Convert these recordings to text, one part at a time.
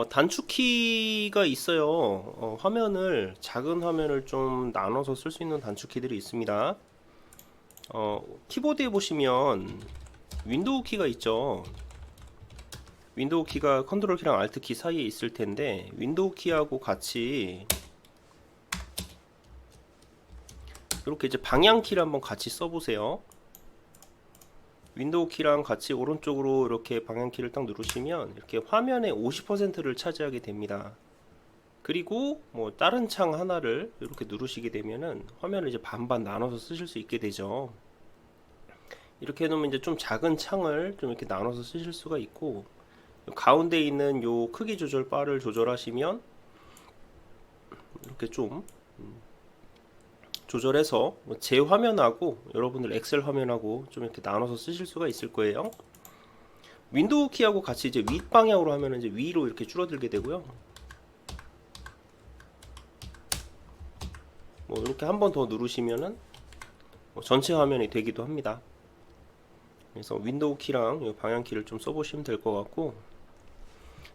단축키가 있어요. 화면을 작은 화면을 좀 나눠서 쓸 수 있는 단축키들이 있습니다. 키보드에 보시면 윈도우 키가 있죠. 윈도우 키가 컨트롤 키랑 알트 키 사이에 있을 텐데 윈도우 키하고 같이 이렇게 이제 방향 키를 한번 같이 써보세요. 윈도우 키랑 같이 오른쪽으로 이렇게 방향 키를 딱 누르시면 이렇게 화면의 50%를 차지하게 됩니다. 그리고 뭐 다른 창 하나를 이렇게 누르시게 되면은 화면을 이제 반반 나눠서 쓰실 수 있게 되죠. 이렇게 해놓으면 이제 좀 작은 창을 좀 이렇게 나눠서 쓰실 수가 있고, 가운데 있는 요 크기 조절 바를 조절하시면 이렇게 좀 조절해서 제 화면하고 여러분들 엑셀 화면하고 좀 이렇게 나눠서 쓰실 수가 있을 거예요. 윈도우 키하고 같이 이제 윗 방향으로 하면은 이제 위로 이렇게 줄어들게 되고요. 뭐 이렇게 한 번 더 누르시면은 전체 화면이 되기도 합니다. 그래서 윈도우 키랑 방향 키를 좀 써보시면 될 것 같고,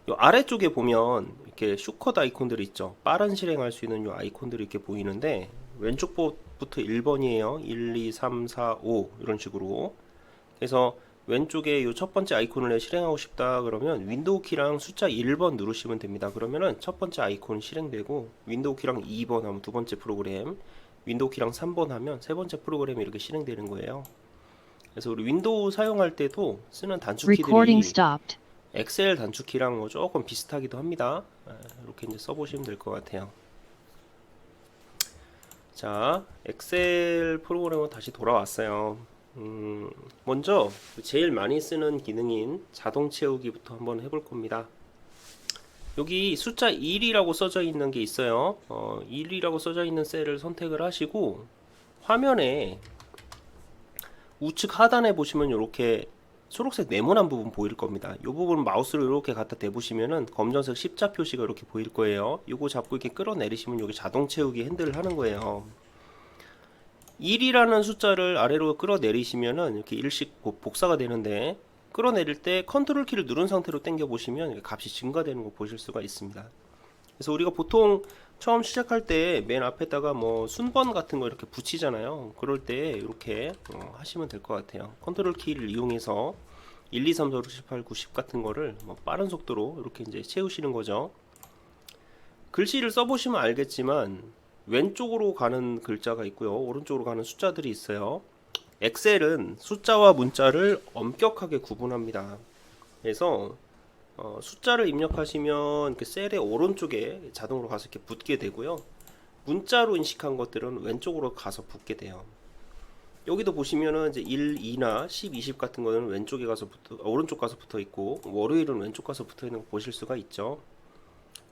요 아래쪽에 보면 이렇게 슈컷 아이콘들이 있죠. 빠른 실행할 수 있는 요 아이콘들이 이렇게 보이는데 왼쪽 부터 1번이에요. 1, 2, 3, 4, 5 이런 식으로. 그래서 왼쪽에 요 첫 번째 아이콘을 실행하고 싶다 그러면 윈도우 키랑 숫자 1번 누르시면 됩니다. 그러면은 첫 번째 아이콘 실행되고, 윈도우 키랑 2번 하면 두 번째 프로그램, 윈도우 키랑 3번 하면 세 번째 프로그램이 이렇게 실행되는 거예요. 그래서 우리 윈도우 사용할 때도 쓰는 단축키들이 엑셀 단축키랑 뭐 조금 비슷하기도 합니다. 이렇게 이제 써보시면 될 것 같아요. 자, 엑셀 프로그램으로 다시 돌아왔어요. 먼저 제일 많이 쓰는 기능인 자동 채우기부터 한번 해볼 겁니다. 여기 숫자 1이라고 써져 있는 게 있어요. 1이라고 써져 있는 셀을 선택을 하시고 화면에 우측 하단에 보시면 이렇게 초록색 네모난 부분 보일 겁니다. 이 부분 마우스로 이렇게 갖다 대보시면은 검정색 십자 표시가 이렇게 보일 거예요. 이거 잡고 이렇게 끌어내리시면 여기 자동 채우기 핸들을 하는 거예요. 1이라는 숫자를 아래로 끌어내리시면은 이렇게 일씩 복사가 되는데, 끌어내릴 때 컨트롤 키를 누른 상태로 당겨 보시면 값이 증가되는 거 보실 수가 있습니다. 그래서 우리가 보통 처음 시작할 때 맨 앞에다가 뭐 순번 같은 거 이렇게 붙이잖아요. 그럴 때 이렇게 하시면 될 것 같아요. 컨트롤 키를 이용해서 1, 2, 3, 4, 5, 6, 7, 8, 9, 10 같은 거를 뭐 빠른 속도로 이렇게 이제 채우시는 거죠. 글씨를 써보시면 알겠지만 왼쪽으로 가는 글자가 있고요, 오른쪽으로 가는 숫자들이 있어요. 엑셀은 숫자와 문자를 엄격하게 구분합니다. 그래서 숫자를 입력하시면 이렇게 셀의 오른쪽에 자동으로 가서 이렇게 붙게 되고요. 문자로 인식한 것들은 왼쪽으로 가서 붙게 돼요. 여기도 보시면은 이제 1, 2나 10, 20 같은 거는 왼쪽에 가서 오른쪽 가서 붙어 있고, 월요일은 왼쪽 가서 붙어 있는 거 보실 수가 있죠.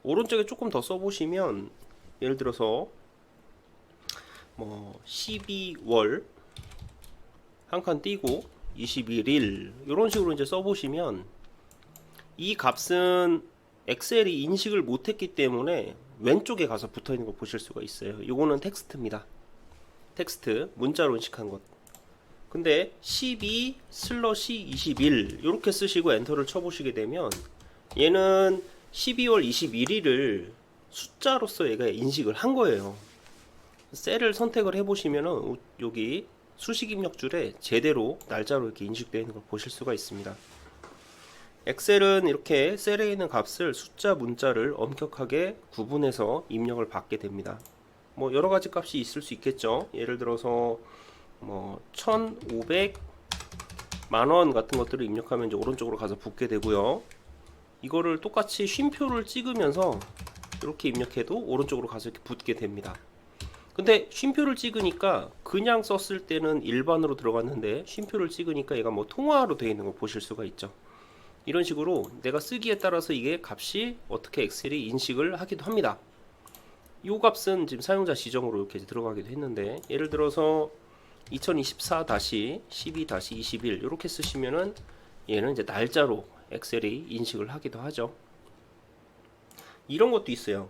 오른쪽에 조금 더 써보시면 예를 들어서 뭐 12월 한 칸 띄고 21일 이런 식으로 이제 써보시면 이 값은 엑셀이 인식을 못했기 때문에 왼쪽에 가서 붙어 있는 거 보실 수가 있어요. 이거는 텍스트입니다. 텍스트 문자로 인식한 것. 근데 12/21 이렇게 쓰시고 엔터를 쳐보시게 되면 얘는 12월 21일을 숫자로서 얘가 인식을 한 거예요. 셀을 선택을 해보시면은 여기 수식 입력줄에 제대로 날짜로 이렇게 인식되어 있는 걸 보실 수가 있습니다. 엑셀은 이렇게 셀에 있는 값을 숫자, 문자를 엄격하게 구분해서 입력을 받게 됩니다. 뭐 여러 가지 값이 있을 수 있겠죠. 예를 들어서 뭐 1,500만 원 같은 것들을 입력하면 이제 오른쪽으로 가서 붙게 되고요. 이거를 똑같이 쉼표를 찍으면서 이렇게 입력해도 오른쪽으로 가서 이렇게 붙게 됩니다. 근데 쉼표를 찍으니까 그냥 썼을 때는 일반으로 들어갔는데 쉼표를 찍으니까 얘가 뭐 통화로 되어 있는 거 보실 수가 있죠. 이런 식으로 내가 쓰기에 따라서 이게 값이 어떻게 엑셀이 인식을 하기도 합니다. 이 값은 지금 사용자 지정으로 이렇게 들어가기도 했는데, 예를 들어서 2024-12-21 이렇게 쓰시면은 얘는 이제 날짜로 엑셀이 인식을 하기도 하죠. 이런 것도 있어요.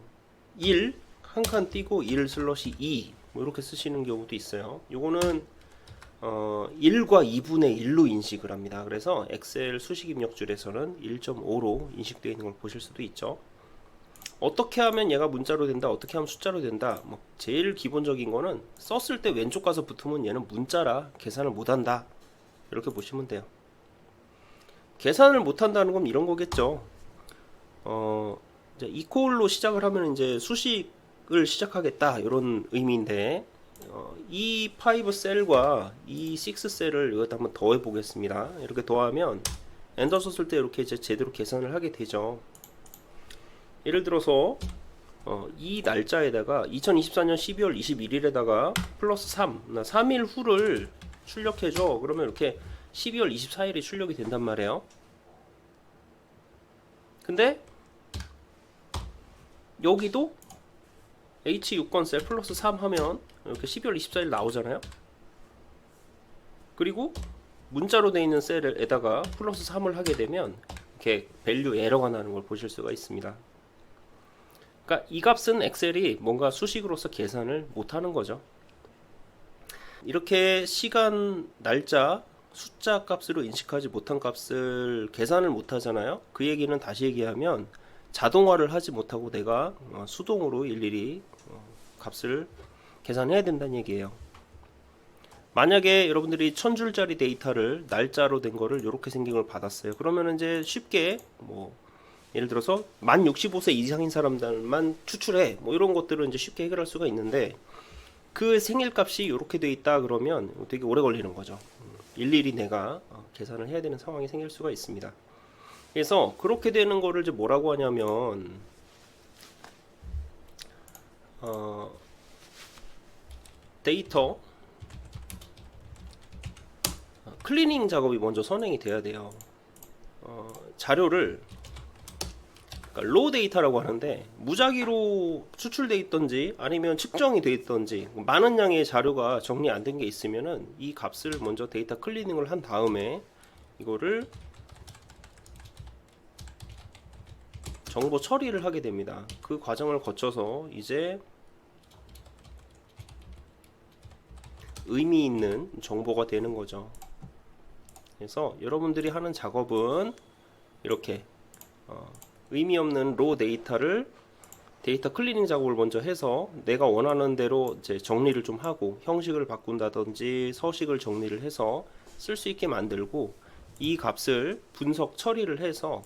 1 한 칸 띄고 1/2 뭐 이렇게 쓰시는 경우도 있어요. 요거는 1과 2분의 1로 인식을 합니다. 그래서 엑셀 수식 입력줄에서는 1.5로 인식되어 있는 걸 보실 수도 있죠. 어떻게 하면 얘가 문자로 된다, 어떻게 하면 숫자로 된다. 뭐 제일 기본적인 거는 썼을 때 왼쪽 가서 붙으면 얘는 문자라 계산을 못한다, 이렇게 보시면 돼요. 계산을 못한다는 건 이런 거겠죠. 이제 이퀄로 시작을 하면 이제 수식을 시작하겠다, 이런 의미인데, E5 셀과 E6 셀을 이것도 한번 더해 보겠습니다. 이렇게 더하면 엔터 썼을 때 이렇게 이제 제대로 계산을 하게 되죠. 예를 들어서 이 날짜에다가 2024년 12월 21일에다가 플러스 3일 후를 출력해줘. 그러면 이렇게 12월 24일이 출력이 된단 말이에요. 근데 여기도 H6권 셀 플러스 3 하면 이렇게 12월 24일 나오잖아요. 그리고 문자로 되어 있는 셀에다가 플러스 3을 하게 되면 이렇게 밸류 에러가 나는 걸 보실 수가 있습니다. 그러니까 이 값은 엑셀이 뭔가 수식으로서 계산을 못하는 거죠. 이렇게 시간, 날짜, 숫자 값으로 인식하지 못한 값을 계산을 못하잖아요. 그 얘기는 다시 얘기하면 자동화를 하지 못하고 내가 수동으로 일일이 값을 계산해야 된다는 얘기예요. 만약에 여러분들이 1000줄짜리 데이터를 날짜로 된 거를 이렇게 생긴 걸 받았어요. 그러면 이제 쉽게 뭐 예를 들어서 만 65세 이상인 사람들만 추출해, 뭐 이런 것들은 이제 쉽게 해결할 수가 있는데, 그 생일값이 이렇게 돼 있다 그러면 되게 오래 걸리는 거죠. 일일이 내가 계산을 해야 되는 상황이 생길 수가 있습니다. 그래서 그렇게 되는 거를 이제 뭐라고 하냐면 데이터 클리닝 작업이 먼저 선행이 돼야 돼요. 자료를 로 데이터라고 하는데, 무작위로 추출돼 있던지 아니면 측정이 돼 있던지 많은 양의 자료가 정리 안 된 게 있으면은 이 값을 먼저 데이터 클리닝을 한 다음에 이거를 정보 처리를 하게 됩니다. 그 과정을 거쳐서 이제 의미 있는 정보가 되는 거죠. 그래서 여러분들이 하는 작업은 이렇게 의미 없는 로 데이터를 데이터 클리닝 작업을 먼저 해서 내가 원하는 대로 이제 정리를 좀 하고 형식을 바꾼다든지 서식을 정리를 해서 쓸 수 있게 만들고, 이 값을 분석 처리를 해서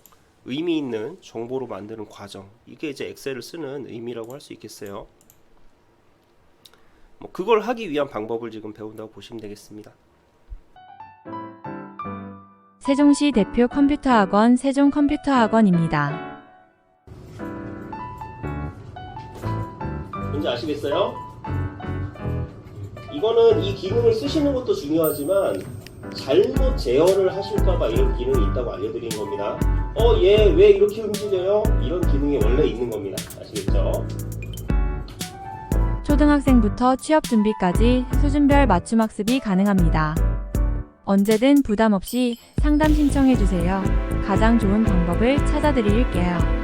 의미 있는 정보로 만드는 과정, 이게 이제 엑셀을 쓰는 의미라고 할 수 있겠어요. 뭐 그걸 하기 위한 방법을 지금 배운다고 보시면 되겠습니다. 세종시 대표 컴퓨터학원 세종컴퓨터학원입니다. 뭔지 아시겠어요? 이거는 이 기능을 쓰시는 것도 중요하지만 잘못 제어를 하실까봐 이런 기능이 있다고 알려드린 겁니다. 얘 왜 이렇게 움직여요? 이런 기능이 원래 있는 겁니다. 아시겠죠? 초등학생부터 취업 준비까지 수준별 맞춤 학습이 가능합니다. 언제든 부담 없이 상담 신청해 주세요. 가장 좋은 방법을 찾아드릴게요.